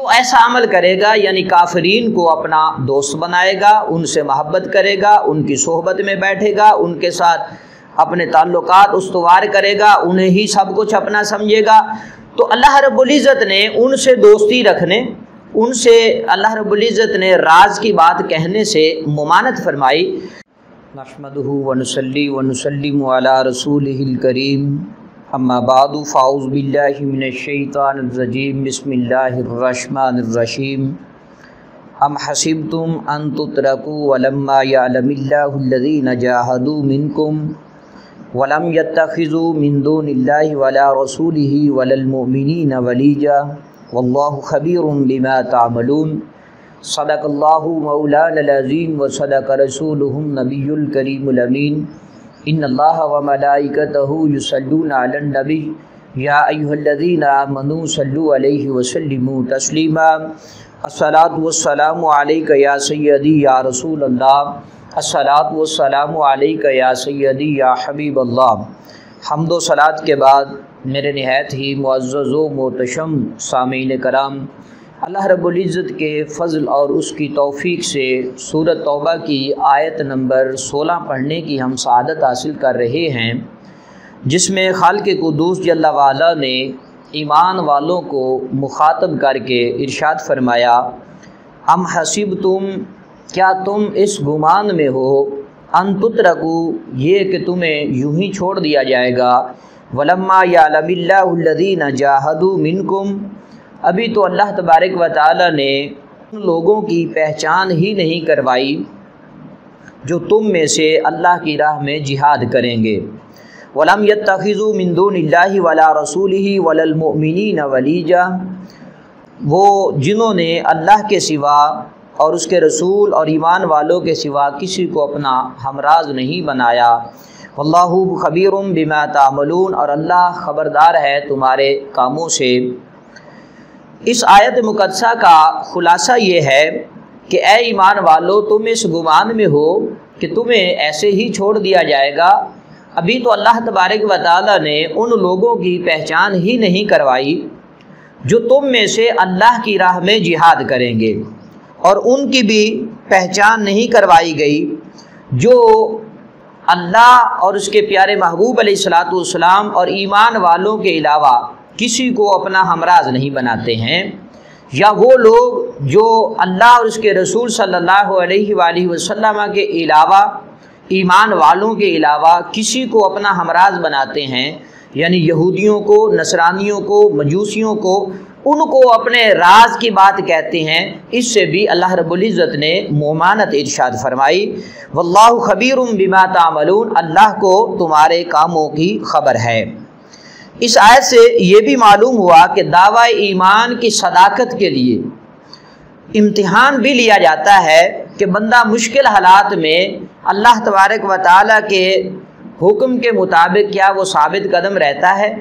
جو ایسا عمل کرے گا یعنی کافرین کو اپنا دوست بنائے گا، ان سے محبت کرے گا، ان کی صحبت میں بیٹھے گا، ان کے ساتھ اپنے تعلقات استوار کرے گا، انہیں ہی سب کچھ اپنا سمجھے گا، تو اللہ رب العزت نے ان سے دوستی رکھنے، ان سے اللہ رب العزت نے راز کی بات کہنے سے ممانعت فرمائی۔ نحمدہ ونصلی ونسلم علی رسولہ الکریم، اما بعد فاعوذ باللہ من الشیطان الرجیم، بسم اللہ الرحمن الرحیم۔ ام حسبتم ان تترکوا ولما یعلم اللہ الذین جاہدوا منکم ولم يتخذوا من دون اللہ ولا رسولہ ولا المؤمنین ولیجا واللہ خبیر بما تعملون۔ صدق اللہ مولانا العظیم وصدق رسولہ النبی الکریم الامین۔ ان اللہ وملائکتہ یصلون علی النبی یا ایھا الذین آمنوا صلوا علیہ وسلموا تسلیما۔ الصلاۃ والسلام علیک یا سیدی یا رسول اللہ، الصلاۃ والسلام علیک یا سیدی یا حبیب اللہ۔ حمد و صلاۃ کے بعد میرے نہایت ہی معزز و محتشم سامعین کرام، اللہ رب العزت کے فضل اور اس کی توفیق سے سورۃ توبہ کی آیت نمبر 16 پڑھنے کی ہم سعادت حاصل کر رہے ہیں، جس میں خالق قدوس جل وعلا نے ایمان والوں کو مخاطب کر کے ارشاد فرمایا، ام حسبتم، کیا تم اس گمان میں ہو، ان تترکوا، یہ کہ تمہیں یوں ہی چھوڑ دیا جائے گا، ولما یعلم اللہ الذین جاہدوا منکم، ابھی تو اللہ تبارک و تعالی نے ان لوگوں کی پہچان ہی نہیں کروائی جو تم میں سے اللہ کی راہ میں جہاد کریں گے، ولم یتخذوا من دون اللہ ولا رسولہ ولا المؤمنین ولیجا، وہ جنہوں نے اللہ کے سوا اور اس کے رسول اور ایمان والوں کے سوا کسی کو اپنا ہمراز نہیں بنایا، واللہ خبیر بما تعملون، اور اللہ خبردار ہے تمہارے کاموں سے۔ اس آیت مقدسہ کا خلاصہ یہ ہے کہ اے ایمان والو، تم اس گمان میں ہو کہ تمہیں ایسے ہی چھوڑ دیا جائے گا، ابھی تو اللہ تبارک و تعالی نے ان لوگوں کی پہچان ہی نہیں کروائی جو تم میں سے اللہ کی راہ میں جہاد کریں گے، اور ان کی بھی پہچان نہیں کروائی گئی جو اللہ اور اس کے پیارے محبوب علیہ الصلاۃ والسلام اور ایمان والوں کے علاوہ کسی کو اپنا ہمراز نہیں بناتے ہیں، یا وہ لوگ جو اللہ اور اس کے رسول صلی اللہ علیہ وآلہ وسلم کے علاوہ ایمان والوں کے علاوہ کسی کو اپنا ہمراز بناتے ہیں، یعنی یہودیوں کو، نصرانیوں کو، مجوسیوں کو، ان کو اپنے راز کی بات کہتے ہیں۔ اس سے بھی اللہ رب العزت نے ممانعت ارشاد فرمائی، واللہ خبیر بما تعملون، اللہ کو تمہارے کاموں کی خبر ہے۔ اس آیت سے یہ بھی معلوم ہوا کہ دعوی ایمان کی صداقت کے لیے امتحان بھی لیا جاتا ہے کہ بندہ مشکل حالات میں اللہ تبارک و تعالیٰ کے حکم کے مطابق کیا وہ ثابت قدم رہتا ہے،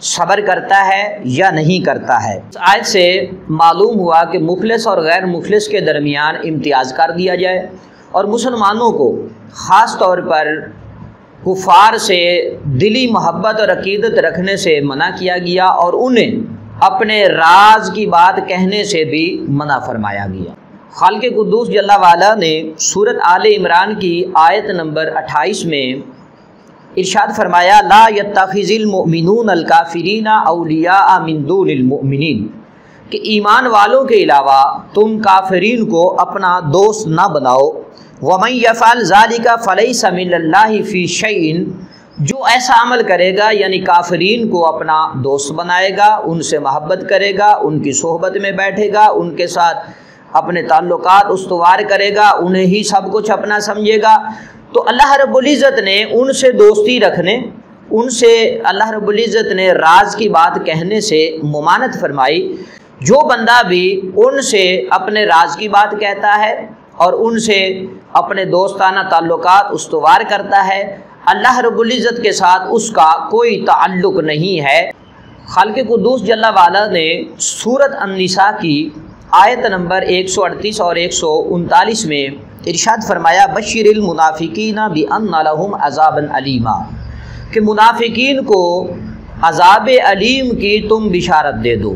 صبر کرتا ہے یا نہیں کرتا ہے۔ اس آیت سے معلوم ہوا کہ مخلص اور غیر مخلص کے درمیان امتیاز کر دیا جائے، اور مسلمانوں کو خاص طور پر کفار سے دلی محبت اور عقیدت رکھنے سے منع کیا گیا، اور انہیں اپنے راز کی بات کہنے سے بھی منع فرمایا گیا۔ خالق قدوس جل وعلا نے سورۃ آل عمران کی آیت نمبر 28 میں ارشاد فرمایا، لا یتخذ المؤمنون الکافرین اولیاء من دون المؤمنین، کہ ایمان والوں کے علاوہ تم کافرین کو اپنا دوست نہ بناؤ، وَمَن يَفْعَلْ ذَلِكَ فَلَيْسَ مِنَ اللَّهِ فِي شَيْءٍ، جو ایسا عمل کرے گا یعنی کافرین کو اپنا دوست بنائے گا، ان سے محبت کرے گا، ان کی صحبت میں بیٹھے گا، ان کے ساتھ اپنے تعلقات استوار کرے گا، انہیں ہی سب کچھ اپنا سمجھے گا، تو اللہ رب العزت نے ان سے دوستی رکھنے، ان سے اللہ رب العزت نے راز کی بات کہنے سے ممانعت فرمائی۔ جو بندہ بھی ان سے اپنے راز کی بات کہتا ہے اور ان سے اپنے دوستانہ تعلقات استوار کرتا ہے، اللہ رب العزت کے ساتھ اس کا کوئی تعلق نہیں ہے۔ خالق قدوس جل وعلا نے سورۃ النساء کی آیت نمبر 138 اور 139 میں ارشاد فرمایا، بشر المنافقین بان لہم عذابا علیما، کہ منافقین کو عذاب علیم کی تم بشارت دے دو۔